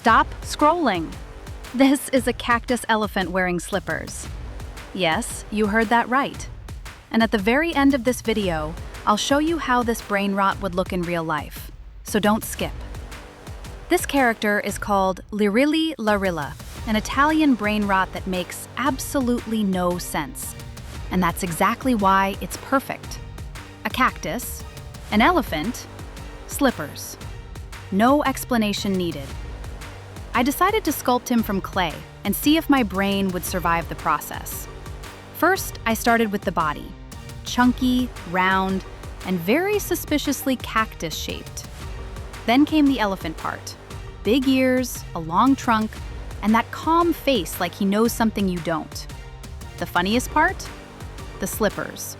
Stop scrolling. This is a cactus elephant wearing slippers. Yes, you heard that right. And at the very end of this video, I'll show you how this brain rot would look in real life. So don't skip. This character is called Lirili Larila, an Italian brain rot that makes absolutely no sense. And that's exactly why it's perfect. A cactus, an elephant, slippers. No explanation needed. I decided to sculpt him from clay and see if my brain would survive the process. First, I started with the body. Chunky, round, and very suspiciously cactus-shaped. Then came the elephant part. Big ears, a long trunk, and that calm face like he knows something you don't. The funniest part? The slippers.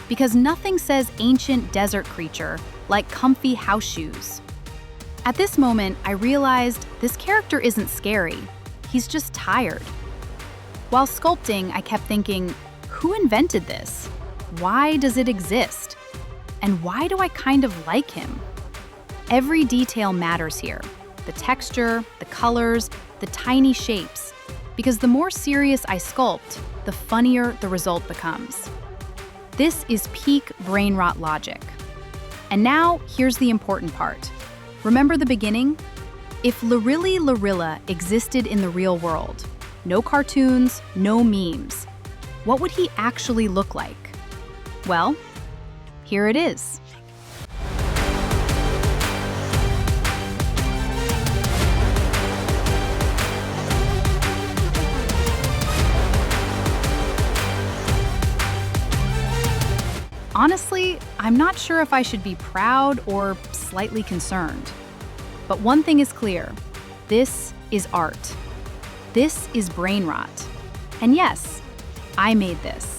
Because nothing says ancient desert creature like comfy house shoes. At this moment, I realized this character isn't scary. He's just tired. While sculpting, I kept thinking, who invented this? Why does it exist? And why do I kind of like him? Every detail matters here. The texture, the colors, the tiny shapes. Because the more serious I sculpt, the funnier the result becomes. This is peak brain rot logic. And now, here's the important part. Remember the beginning? If Lirili Larila existed in the real world, no cartoons, no memes, what would he actually look like? Well, here it is. Honestly, I'm not sure if I should be proud or slightly concerned. But one thing is clear. This is art. This is brain rot. And yes, I made this.